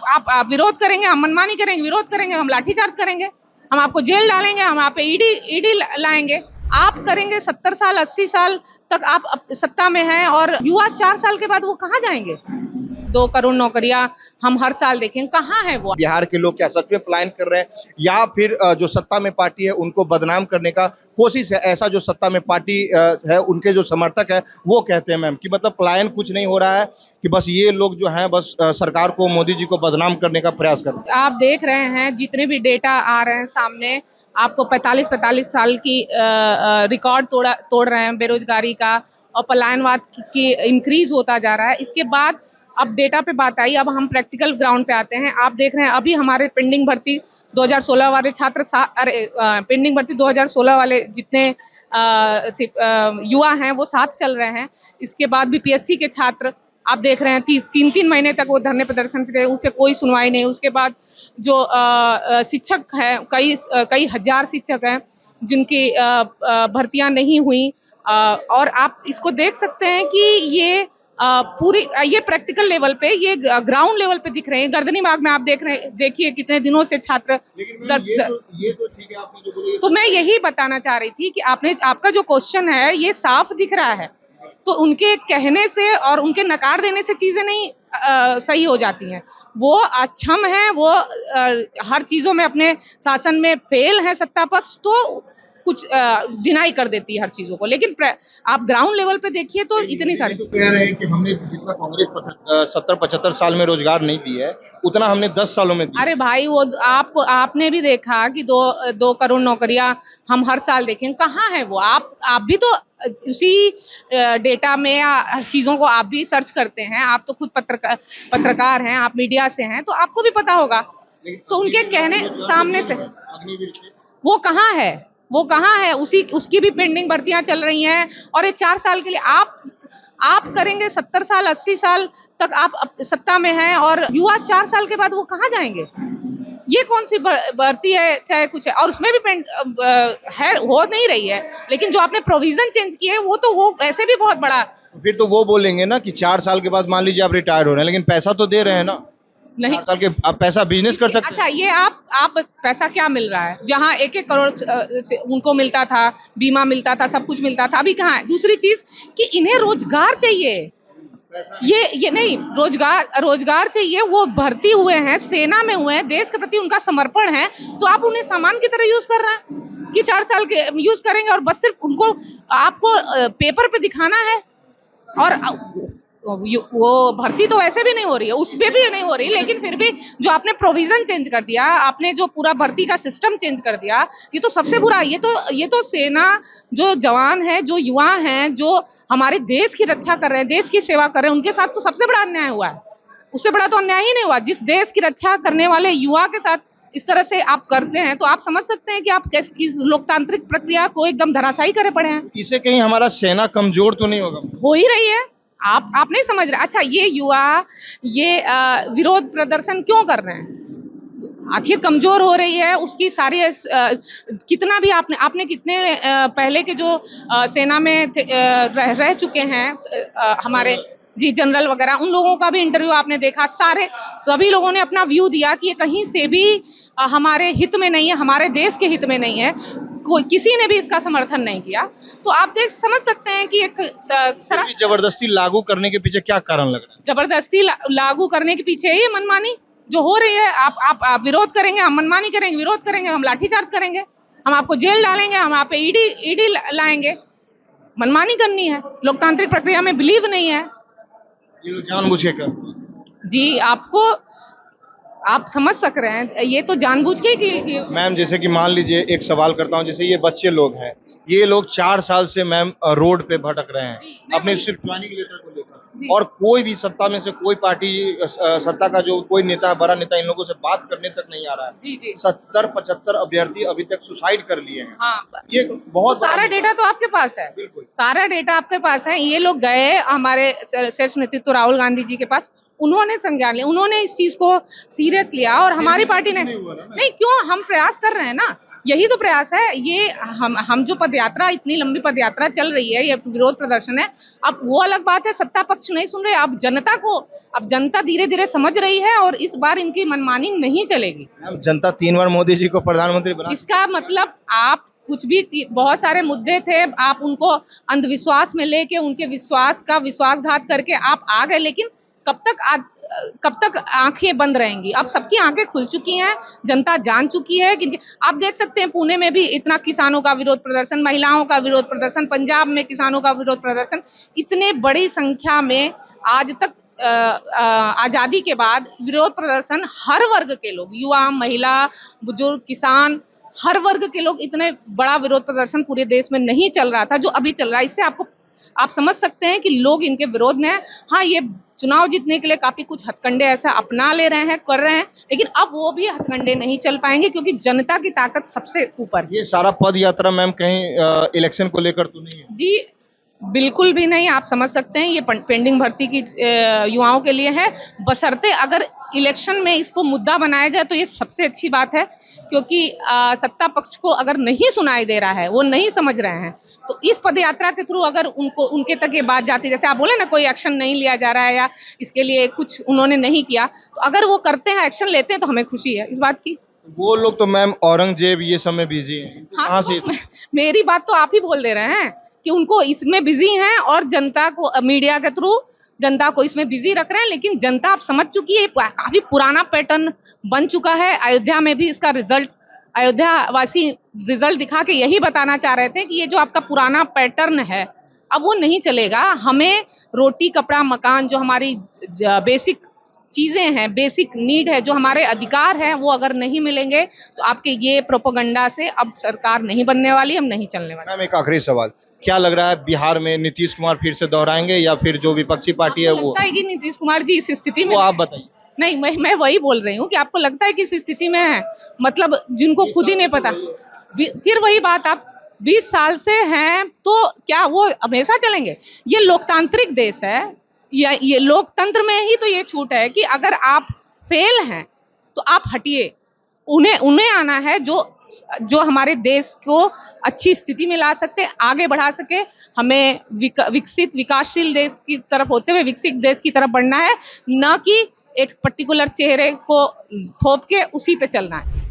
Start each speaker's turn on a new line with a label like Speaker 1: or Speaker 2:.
Speaker 1: आप विरोध करेंगे, हम मनमानी करेंगे, विरोध करेंगे, हम लाठीचार्ज करेंगे, हम आपको जेल डालेंगे, हम आप पे ईडी लाएंगे। आप करेंगे 70 साल 80 साल तक आप सत्ता में हैं और युवा 4 साल के बाद वो कहाँ जाएंगे? 2 करोड़ नौकरियां हम हर साल देखें, कहाँ है वो?
Speaker 2: बिहार के लोग क्या सच में पलायन कर रहे हैं या फिर जो सत्ता में पार्टी है उनको बदनाम करने का कोशिश है, ऐसा जो सत्ता में पार्टी है उनके जो समर्थक है वो कहते हैं मैम कि मतलब पलायन कुछ नहीं हो रहा है, कि बस ये लोग जो हैं बस सरकार को, मोदी जी को बदनाम करने का प्रयास कर रहे हैं।
Speaker 1: आप देख रहे हैं जितने भी डेटा आ रहे हैं सामने, आपको 45 साल की रिकॉर्ड तोड़ रहे हैं बेरोजगारी का, और पलायनवाद की इंक्रीज होता जा रहा है। इसके बाद अब डेटा पे बात आई, अब हम प्रैक्टिकल ग्राउंड पे आते हैं। आप देख रहे हैं अभी हमारे पेंडिंग भर्ती 2016 वाले छात्र, पेंडिंग भर्ती 2016 वाले जितने युवा हैं वो साथ चल रहे हैं। इसके बाद भी पीएससी के छात्र आप देख रहे हैं 3 महीने तक वो धरने प्रदर्शन पे थे, उस पर कोई सुनवाई नहीं। उसके बाद जो शिक्षक हैं, कई हजार शिक्षक हैं जिनकी भर्तियां नहीं हुई, और आप इसको देख सकते हैं कि ये पूरी ये प्रैक्टिकल लेवल पे, ये ग्राउंड लेवल पे दिख रहे हैं। गर्दनीबाग में आप देखिए कितने दिनों से छात्र
Speaker 2: ये तो ठीक है आपने जो बोला।
Speaker 1: तो मैं यही बताना चाह रही थी कि आपका जो क्वेश्चन है ये साफ दिख रहा है, तो उनके कहने से और उनके नकार देने से चीजें नहीं सही हो जाती हैं। वो अक्षम है, वो हर चीजों में अपने शासन में फेल है सत्ता पक्ष, तो कुछ डिनाई कर देती है हर चीजों को। लेकिन आप ग्राउंड लेवल पे देखिए तो इतनी सारी
Speaker 2: तो कह रहे हैं कि हमने जितना कांग्रेस 70-75 साल में रोजगार नहीं दी है उतना हमने 10 सालों में दी।
Speaker 1: अरे भाई, वो आपने भी देखा कि 2 करोड़ नौकरियां हम हर साल देखें, कहाँ है वो? आप भी तो उसी डेटा में या चीजों को आप भी सर्च करते हैं। आप तो खुद पत्रकार हैं, आप मीडिया से हैं, तो आपको भी पता होगा। तो उनके कहने सामने से वो कहाँ है? वो कहाँ है? उसकी भी पेंडिंग भर्तियां चल रही हैं, और ये 4 साल के लिए आप करेंगे 70 साल 80 साल तक आप सत्ता में हैं, और युवा 4 साल के बाद वो कहाँ जाएंगे? ये कौन सी भर्ती है? चाहे कुछ है, और उसमें भी है, हो नहीं रही है। लेकिन जो आपने प्रोविजन चेंज किए हैं वो ऐसे भी बहुत बड़ा।
Speaker 2: फिर तो वो बोलेंगे ना कि 4 साल के बाद मान लीजिए आप रिटायर हो रहे हैं, लेकिन पैसा तो दे रहे हैं ना।
Speaker 1: नहीं,
Speaker 2: 4 साल के आप पैसा बिजनेस कर सकते हैं।
Speaker 1: अच्छा, ये आप पैसा क्या मिल रहा है? जहाँ 1-1 करोड़ उनको मिलता था, बीमा मिलता था, सब कुछ मिलता था, अभी कहाँ है? दूसरी चीज कि इन्हें रोजगार चाहिए, ये नहीं, रोजगार चाहिए। वो भर्ती हुए हैं, सेना में हुए हैं, देश के प्रति उनका समर्पण है, तो आप उन्हें सामान की तरह यूज कर रहे हैं कि 4 साल के यूज करेंगे और बस सिर्फ उनको आपको पेपर पे दिखाना है। और वो भर्ती तो वैसे भी नहीं हो रही है, उस पे भी नहीं हो रही, लेकिन फिर भी जो आपने प्रोविजन चेंज कर दिया, आपने जो पूरा भर्ती का सिस्टम चेंज कर दिया, ये तो सबसे बुरा। ये तो सेना, जो जवान है, जो युवा हैं, जो हमारे देश की रक्षा कर रहे हैं, देश की सेवा कर रहे हैं, उनके साथ तो सबसे बड़ा अन्याय हुआ है। उससे बड़ा तो अन्याय ही नहीं हुआ। जिस देश की रक्षा करने वाले युवा के साथ इस तरह से आप करते हैं, तो आप समझ सकते हैं कि आप किस लोकतांत्रिक प्रक्रिया को एकदम धराशायी करे पड़े हैं।
Speaker 2: इससे कहीं हमारा सेना कमजोर तो नहीं होगा?
Speaker 1: हो ही रही है। आप नहीं समझ रहे। अच्छा, ये युवा ये विरोध प्रदर्शन क्यों कर रहे हैं? आखिर कमजोर हो रही है उसकी सारी कितना भी आपने कितने पहले के जो सेना में रह चुके हैं, हमारे जी जनरल वगैरह, उन लोगों का भी इंटरव्यू आपने देखा। सभी लोगों ने अपना व्यू दिया कि ये कहीं से भी हमारे हित में नहीं है, हमारे देश के हित में नहीं है। किसी ने भी इसका समर्थन नहीं किया। तो आप समझ सकते हैं कि एक
Speaker 2: जबरदस्ती लागू करने के पीछे क्या कारण लग रहा है?
Speaker 1: जबरदस्ती लागू करने के पीछे ये मनमानी जो हो रही है। आप विरोध करेंगे, हम मनमानी करेंगे, विरोध करेंगे, हम लाठीचार्ज करेंगे, हम आपको जेल डालेंगे, हम आप पे ईडी लाएंगे। मनमानी करनी है, लोकतांत्रिक प्रक्रिया में बिलीव नहीं है।
Speaker 2: ये लोग जानबूझ के कर
Speaker 1: जी, आप समझ सक रहे हैं, ये तो जानबूझ के कि
Speaker 2: मैम, जैसे कि मान लीजिए एक सवाल करता हूँ, जैसे ये बच्चे लोग हैं, ये लोग 4 साल से मैम रोड पे भटक रहे हैं अपने सिर्फ ज्वाइनिंग लेटर को लेकर, और कोई भी सत्ता में से कोई पार्टी, सत्ता का जो कोई नेता, बड़ा नेता, इन लोगों से बात करने तक नहीं आ रहा है। 70-75 अभ्यर्थी अभी तक सुसाइड कर लिए हैं।
Speaker 1: हाँ,
Speaker 2: ये बहुत
Speaker 1: सारा डेटा तो आपके पास है।
Speaker 2: बिल्कुल
Speaker 1: सारा डेटा आपके पास है। ये लोग गए हमारे शीर्ष नेतृत्व राहुल गांधी जी के पास, उन्होंने संज्ञान लिया, उन्होंने इस चीज को सीरियस लिया, और हमारी पार्टी ने नहीं। क्यों? हम प्रयास कर रहे हैं ना, यही तो प्रयास है। ये हम जो पदयात्रा, इतनी लंबी पदयात्रा चल रही है, ये विरोध प्रदर्शन है। अब वो अलग बात है, सत्ता पक्ष नहीं सुन रहे। अब जनता धीरे धीरे समझ रही है और इस बार इनकी मनमानी नहीं चलेगी।
Speaker 2: मैम, जनता 3 बार मोदी जी को प्रधानमंत्री बना,
Speaker 1: इसका मतलब आप कुछ भी बहुत सारे मुद्दे थे, आप उनको अंधविश्वास में लेके उनके विश्वास का विश्वासघात करके आप आ गए, लेकिन कब तक आंखें बंद रहेंगी? अब सबकी आंखें खुल चुकी हैं, जनता जान चुकी है कि आप देख सकते हैं पुणे में भी इतना किसानों का विरोध प्रदर्शन, महिलाओं का विरोध प्रदर्शन, पंजाब में किसानों का विरोध प्रदर्शन, इतने बड़ी संख्या में आज तक आजादी के बाद विरोध प्रदर्शन हर वर्ग के लोग, युवा, महिला, बुजुर्ग, किसान, हर वर्ग के लोग, इतने बड़ा विरोध प्रदर्शन पूरे देश में नहीं चल रहा था जो अभी चल रहा है। इससे आप समझ सकते हैं कि लोग इनके विरोध में हैं। हाँ, ये चुनाव जीतने के लिए काफी कुछ हथकंडे ऐसा अपना ले रहे हैं, कर रहे हैं, लेकिन अब वो भी हथकंडे नहीं चल पाएंगे क्योंकि जनता की ताकत सबसे ऊपर है।
Speaker 2: ये सारा पद यात्रा मैम कहीं इलेक्शन को लेकर तो नहीं है?
Speaker 1: जी बिल्कुल भी नहीं। आप समझ सकते हैं ये पेंडिंग भर्ती की युवाओं के लिए है, बशर्ते अगर इलेक्शन में इसको मुद्दा बनाया जाए तो ये सबसे अच्छी बात है, क्योंकि सत्ता पक्ष को अगर नहीं सुनाई दे रहा है, वो नहीं समझ रहे हैं, तो इस पदयात्रा के थ्रू अगर उनके तक ये बात जाती, जैसे आप बोले ना कोई एक्शन नहीं लिया जा रहा है या इसके लिए कुछ उन्होंने नहीं किया, तो अगर वो करते हैं, एक्शन लेते हैं, तो हमें खुशी है इस बात की।
Speaker 2: वो लोग तो मैम औरंगजेब ये सब में बिजी हैं।
Speaker 1: हाँ,
Speaker 2: कहाँ
Speaker 1: तो
Speaker 2: से?
Speaker 1: मेरी बात तो आप ही बोल दे रहे हैं कि उनको इसमें बिजी हैं और जनता को मीडिया के थ्रू जनता को इसमें बिजी रख रहे हैं, लेकिन जनता अब समझ चुकी है, काफी पुराना पैटर्न बन चुका है। अयोध्या में भी इसका रिजल्ट, अयोध्या वासी रिजल्ट दिखा के यही बताना चाह रहे थे कि ये जो आपका पुराना पैटर्न है अब वो नहीं चलेगा। हमें रोटी, कपड़ा, मकान, जो हमारी बेसिक चीजें हैं, बेसिक नीड है, जो हमारे अधिकार हैं, वो अगर नहीं मिलेंगे तो आपके ये प्रोपेगेंडा से अब सरकार नहीं बनने वाली, हम नहीं चलने वाले।
Speaker 2: मैम, एक आखिरी सवाल, क्या लग रहा है बिहार में नीतीश कुमार फिर से दोहराएंगे या फिर जो विपक्षी पार्टी है वो?
Speaker 1: लगता है कि नीतीश कुमार जी इस स्थिति में,
Speaker 2: वो आप बताइए।
Speaker 1: नहीं, मैं वही बोल रही हूँ कि आपको लगता है कि इस स्थिति में है, मतलब जिनको खुद ही नहीं पता, फिर वही बात, आप 20 साल से हैं तो क्या वो हमेशा चलेंगे? ये लोकतांत्रिक देश है, या ये लोकतंत्र में ही तो ये छूट है कि अगर आप फेल हैं तो आप हटिए। उन्हें आना है जो हमारे देश को अच्छी स्थिति में ला सकते, आगे बढ़ा सके। हमें विकसित, विकासशील देश की तरफ होते हुए विकसित देश की तरफ बढ़ना है, न कि एक पर्टिकुलर चेहरे को थोप के उसी पे चलना है।